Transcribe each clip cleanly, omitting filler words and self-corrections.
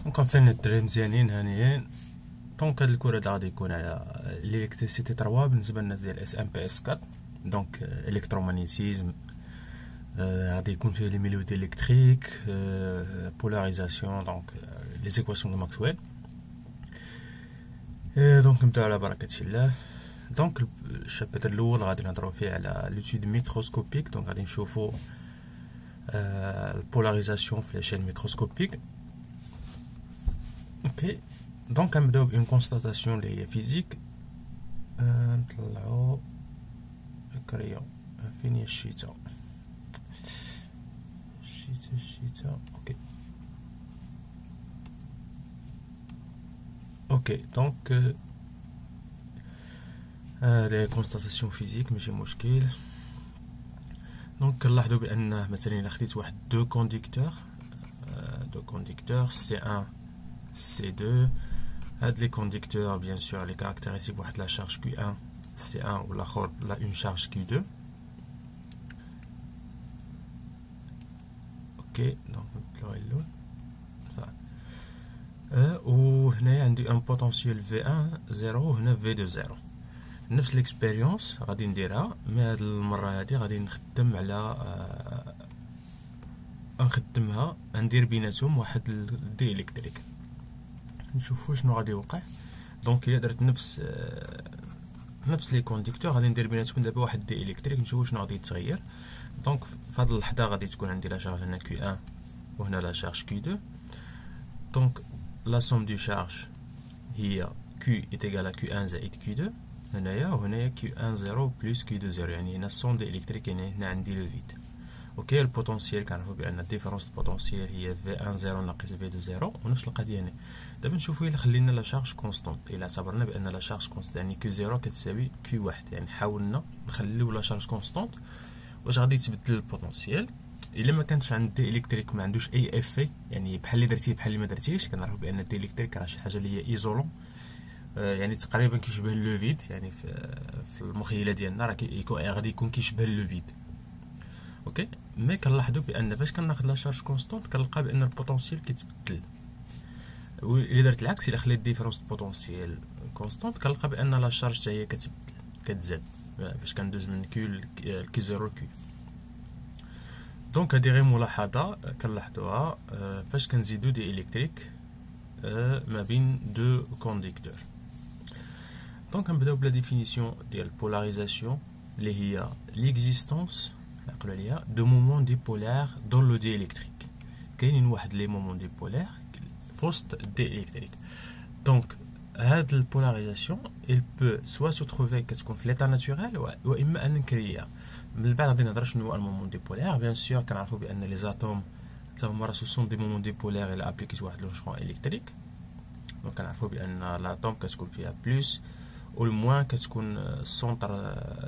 دونك غنفين الدراري مزيانين هانيين. دونك هاد الكور هذا غادي يكون على ليليكتريسيتي 3 بالنسبه للناس ديال اس ام بي اس 4. دونك الكترومغنيسيزم غادي يكون فيه لي ميلودي الكتريك، بولاريزاسيون، دونك لي زيكواسيون دو ماكسويل. دونك نبداو على بركه الله. دونك الشابتر الاول غادي نهضروا فيه على لوتيود ميكروسكوبيك. دونك غادي نشوفوا البولاريزاسيون في لاشين ميكروسكوبيك. اوكي دونك غنبداو بون كونستاتاسيون اللي هي فيزيك. نطلعو الكريون. فين هي الشيتا؟ الشيتا اوكي دونك هذه كونستاتاسيون فيزيك ماشي مشكل. دونك كنلاحظوا بان مثلا الا خديت واحد دو كونديكتور سي 1 سي 2، هاد لي كونديكتور بيان سور لي كاركتيرستيك بواحد لا شارج كيو 1 سي 1 والاخر لا اون شارج كيو 2. اوكي دونك نبدلو اللون. وهنايا عندي ان بوتونسييل في 1 0 وهنا في 2 0. نفس ليكسبيريونس غادي نديرها، مي هاد المره هادي غادي نخدم على نخدمها ندير بيناتهم واحد الدي الكتريك نشوفوا شنو غادي يوقع. دونك الا درت نفس لي كونديكتور غادي ندير بيناتهم دابا واحد دي الكتريك نشوفوا شنو غادي يتغير. دونك في هاد اللحظه غادي تكون عندي لا شارج هنا كيو 1 وهنا لا شارج كيو 2. دونك لا سوم دو شارج هي كيو ايتيغال كيو 1 زائد كيو 2 هنايا، وهنايا كيو 1 0 بلس كيو 2 0، يعني هنا السون دي الكتريك، يعني هنا عندي لو فيد. اوكي البوتونسييل كنعرفوا بان الديفيرونس بوتونسييل هي في 1 0 ناقص في 2 0، ونفس القضيه هنا. دابا نشوفوا الا خلينا لا شارج كونستونط، الا اعتبرنا بان لا شارج كونستونط يعني كيو 0 كتساوي كيو 1، يعني حاولنا نخليو لا شارج كونستونط، واش غادي يتبدل البوتونسييل. الا ما كانش عند دي الكتريك ما عندوش اي افي، يعني بحال اللي درتيه بحال اللي ما درتيش. كنعرفوا بان الدي الكتريك راه شي حاجه اللي هي ايزولون، يعني تقريبا كيشبه لو فيد، يعني في المخيله ديالنا راه غادي يكون كيشبه لو فيد. اوكي مي كنلاحظوا بان فاش كناخذ لا شارج كونستونط كنلقى بان البوتونسييل كيتبدل، والا درت العكس الا خليت ديفيرونس بوتونسييل كونستونط كنلقى بان لا شارج حتى هي كتبدل كتزاد فاش كندوز من كيو لكي 0 لكيو. دونك هذه غير ملاحظه كنلاحظوها فاش كنزيدو دي الكتريك ما بين دو كونديكتور. دونك نبداو بلا ديفينيسيون ديال بولاريزاسيون اللي هي ليكزيستونس نعقلوا عليها دو مومون ديبولار دون لو دي الكتريك. كاينين واحد لي مومون ديبولار في وسط دي الكتريك. دونك هاد البولاريزاسيون il peut soit se trouver كتكون في ليطا ناتوريل واما ان نكريها. من بعد غادي نهضر شنو هو المومون ديبولار. بيان سور كنعرفوا بان لي زاتوم حتى هما راه سون دي مومون ديبولار الى ابليكيت واحد لو شون الكتريك. دونك كنعرفوا بان لاتوم كتكون فيها بلس والموان كتكون السونتر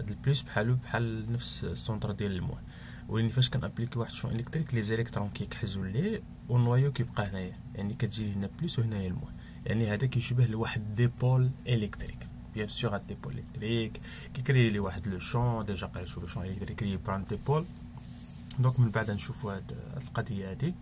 ديال البلس بحال نفس السونتر ديال الموان، ولكن فاش كنابليكي واحد شون الكتريك لي زيليكترون كيكحزوا ليه والنوايو كيبقى هنايا، يعني كتجي هنا بلس وهنايا الموان، يعني هذا كيشبه لواحد ديبول الكتريك. بيان سور هاد ديبول الكتريك كيكري لي واحد لو شون، ديجا قريتو لو شون الكتريك كري بران ديبول. دونك من بعد نشوفوا هاد القضيه هادي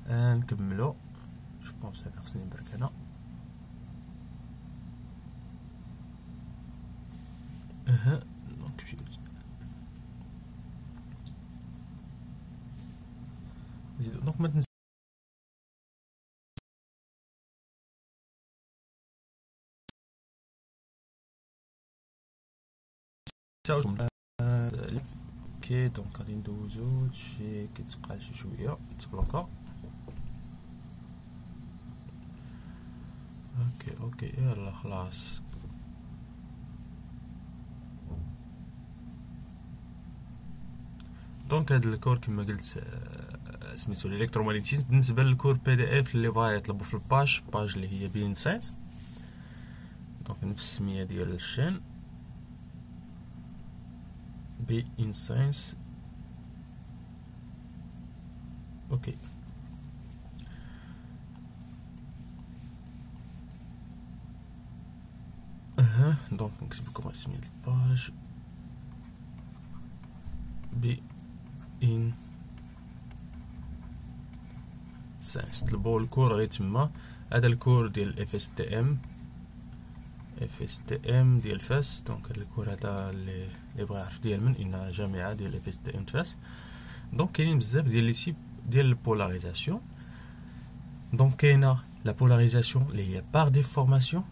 نكملوا. جو بونس هذا خصني نبرك هنا. دونك نزيدو. دونك ما اوكي دونك غادي ندوزو هادشي كيتقال شي شويه تبلوكا. اوكي يلا خلاص. دونك هاد الكور كما قلت سميتو الالكترومغنيتيزم. بالنسبه للكور بي دي اف اللي بغا يطلبوا في الباج اللي هي بين ساينس، دونك نفس السميه ديال الشين بي ان ساينس. اوكي دونك نكتب لكم اسمي الباج بي ان نسطلبوا الكور غير تما. هذا الكور ديال اف اس تي ام ديال فاس. دونك هذا الكور هذا اللي بغى يعرف ديال من ان جامعه ديال اف اس تي ام فاس. دونك كاينين بزاف ديال لي تيب ديال البولاريزاسيون. دونك كاينه لا بولاريزاسيون اللي هي بار ديفورماسيون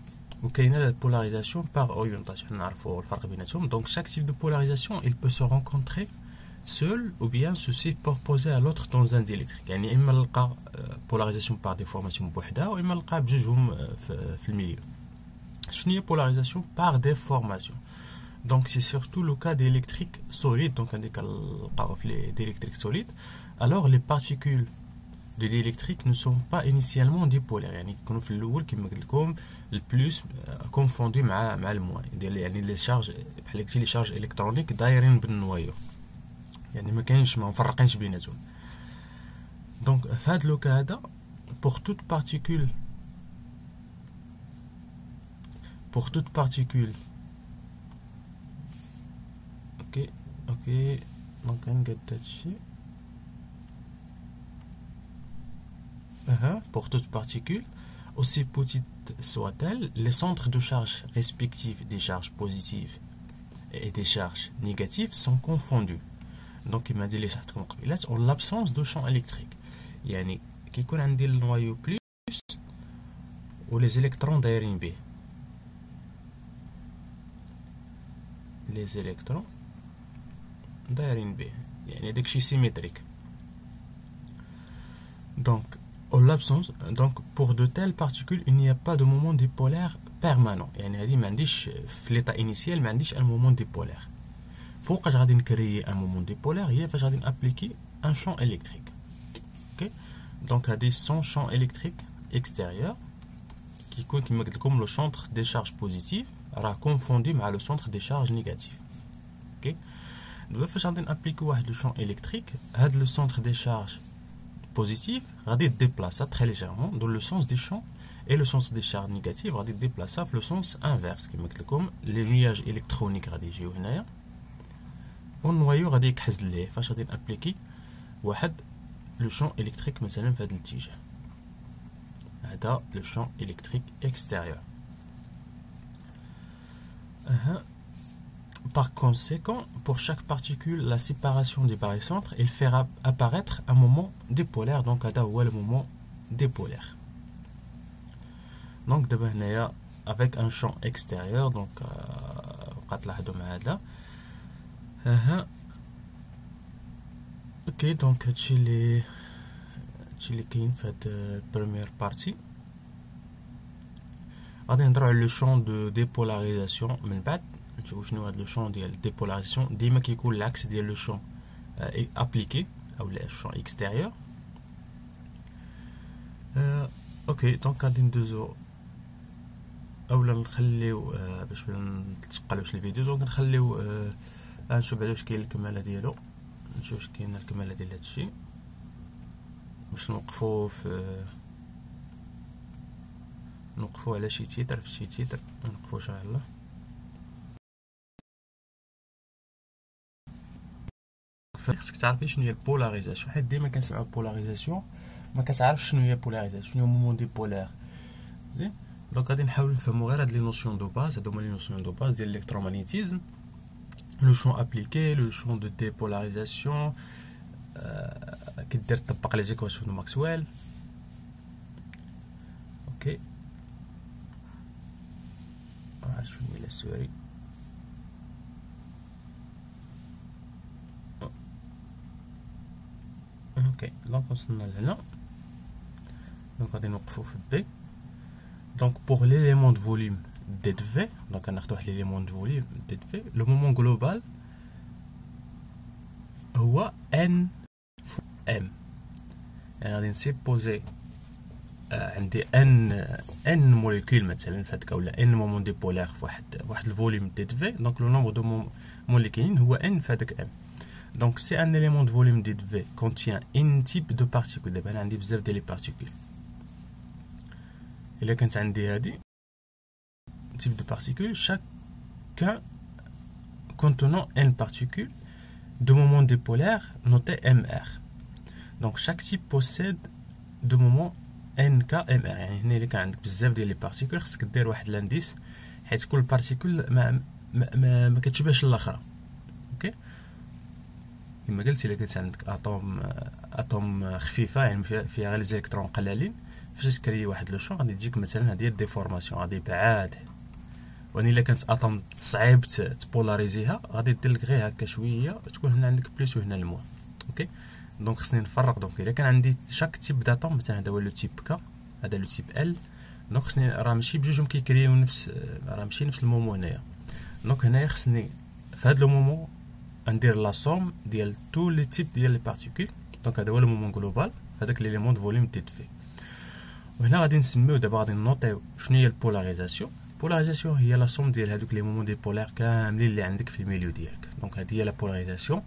وكاينه لا بولاريزاسيون بار اورينتاسيون. حنا نعرفوا الفرق بيناتهم. دونك chaque type de polarisation il peut se rencontrer seul ou bien se superposer à l'autre dans un diélectrique. يعني اما نلقى polarisation par déformation بوحدها واما نلقى بجوجهم في الميليو. شنو هي polarisation par déformation؟ Donc c'est surtout le cas d'électriques solides. Donc عندك نلقاو في les diélectriques solides. Alors les particules de l'électrique ne sont pas initialement dipolaires. يعني يكونوا في الاول كما قلت لكم البلوس كونفوندي مع الموان ديال يعني لي شارج بحال قلتي لي شارج الكترونيك دايرين بالنوايو يعني ما كاينش ما مفرقينش بيناتهم. دونك في هذا لو كا هذا pour toute particule اوكي دونك نقاد هادشي. Pour toute particule, aussi petite soit-elle, les centres de charge respectifs des charges positives et des charges négatives sont confondus. Donc il m'a dit les charges en l'absence de champ électrique. يعني كيكون عندي النوايو بلس و les électrons دايرين به. les électrons دايرين به يعني داكشي سيمتريك. Donc donc pour de telles particules il n'y a pas de moment dipolaire permanent. يعني هذه ما عنديش في ليطا انيسيال ما عنديش ان مومون ديبولير. فوقاش غادي نكريي ان مومون ديبولير هي فاش غادي نابليكي ان شون الكتريك. اوكي دونك هذه سون شون الكتريك اكستيريور كيكون كيما قلت لكم لو سونتر دي شارج بوزيتيف راه كونفوندي مع لو سونتر دي شارج نيجاتيف. اوكي دابا فاش غادي نابليكي واحد لو شون الكتريك هاد لو سونتر دي شارج positif غادي déplacer très légèrement dans le sens des champs et le sens des charges négatives غادي déplacer في le sens inverse كما قلت لكم les nuages électroniques غادي يجيو هنايا والنوايو غادي يكحز ليه فاش غادي نابليكي واحد لو شون الكتريك مثلا في هذا الاتجاه. هذا لو شون الكتريك اكستيريور. Par conséquent, pour chaque particule, la séparation des barycentres, il fera apparaître un moment dipolaire. Donc, هذا هو le moment dipolaire. Donc, d'abord, avec un champ extérieur. Donc, وقعت تلاحظوا مع هذا. Ok, donc هادشي اللي كاين في هاد première partie. غادي نهضروا على le champ de dépolarisation من بعد. نشوفوا شنو هاد لو شون ديال ديبولاريزاسيون. ديما كيكون العكس ديال لو شون ابليكي او لو شون اكستيريور. اوكي دونك غادي ندوزو اولا نخليو باش ما نتقلوش الفيديو. دونك نخليو نشوف على واش كاين الكماله ديالو. نشوف واش كاين الكماله ديال هادشي باش نوقفو على شي تيتر في شي تيتر نوقفو ان شاء الله. خصك تعرفي شنو هي البولاريزاسيون حيت ديما كنسمعوا بولاريزاسيون ما كتعرفش شنو هي بولاريزاسيون شنو هو مومون ديبولار. زين دونك غادي نحاول نفهموا غير هاد لي نوسيون دو باز. هادو هما لي نوسيون دو باز ديال الالكترومغنيتيزم. لو شون ابليكي لو شون دو ديبولاريزاسيون كدير تطبق لي زيكواسيون دو ماكسويل. اوكي شنو هي لا سوري. اوكي دونك وصلنا لهنا. دونك غادي نوقفو في بي. دونك بوغ ليليمون دو فوليوم دي دو في. دونك غناخدو واحد ليليمون دو فوليوم دي دو في. لو مومون جلوبال هو ان فو ام. يعني غادي نسيبوزي عندي ان موليكول مثلا في هادكا ولا ان مومون ديبولار في واحد الفوليوم دي دو في. دونك لو نومبر دو موليكولين هو ان في هاداك ام. Donc c'est un élément de volume dit V contient un type de particule. دابا انا عندي بزاف ديال لي بارتيكول. الا كانت عندي هادي type de particule chacun contenant n particules de moment dipolaire noté MR. Donc chaque type possède دو مومون ان كا ام ار. يعني هنا اللي كان عندك بزاف ديال لي بارتيكول خصك دير واحد لانديس، حيت كل بارتيكول ما كتشبهش الاخرى. اوكي، كما قلت الا كانت عندك اتوم خفيفه يعني فيها غير لي الكترون قلالين، فاش تكري واحد لو شون غادي تجيك مثلا هذه الديفورماسيون غادي بعاد. وان الا كانت اتوم صعيب تبولاريزيها غادي دير لك غير هكا شويه تكون هنا عندك بليس وهنا الموان. اوكي، دونك خصني نفرق. دونك الا كان عندي شاك تيب داتوم، مثلا هذا هو لو تيب كا، هذا لو تيب ال، دونك خصني راه ماشي بجوجهم كيكريو نفس، راه ماشي نفس المومون هنايا. دونك هنايا خصني في هذا لو مومون ندير لا سوم ديال تو لي تيب ديال لي بارتيكول. دونك هذا هو لو مومون جلوبال في هذاك ليليمون دو فوليوم ديت في. وهنا غادي نسميو دابا غادي نوطيو شنو هي البولاريزاسيون. البولاريزاسيون هي لا سوم ديال هذوك لي مومون دي بولار كاملين اللي عندك في الميليو ديالك. دونك هذه هي لا بولاريزاسيون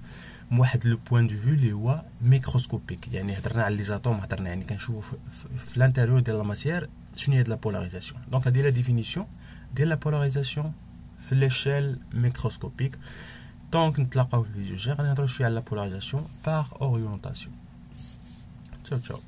من واحد لو بوين دو فيو اللي هو ميكروسكوبيك. يعني هضرنا على لي زاتوم، هضرنا يعني كنشوفوا في الانتيريور ديال لا ماتيير شنو هي لا بولاريزاسيون. دونك هذه لا ديفينيسيون ديال لا بولاريزاسيون في ليشيل ميكروسكوبيك. دونك نتلاقاو في فيديو جاي غادي نهضروا شويه على لا بولاريزاسيون باغ اورينتاسيون. تشاو تشاو.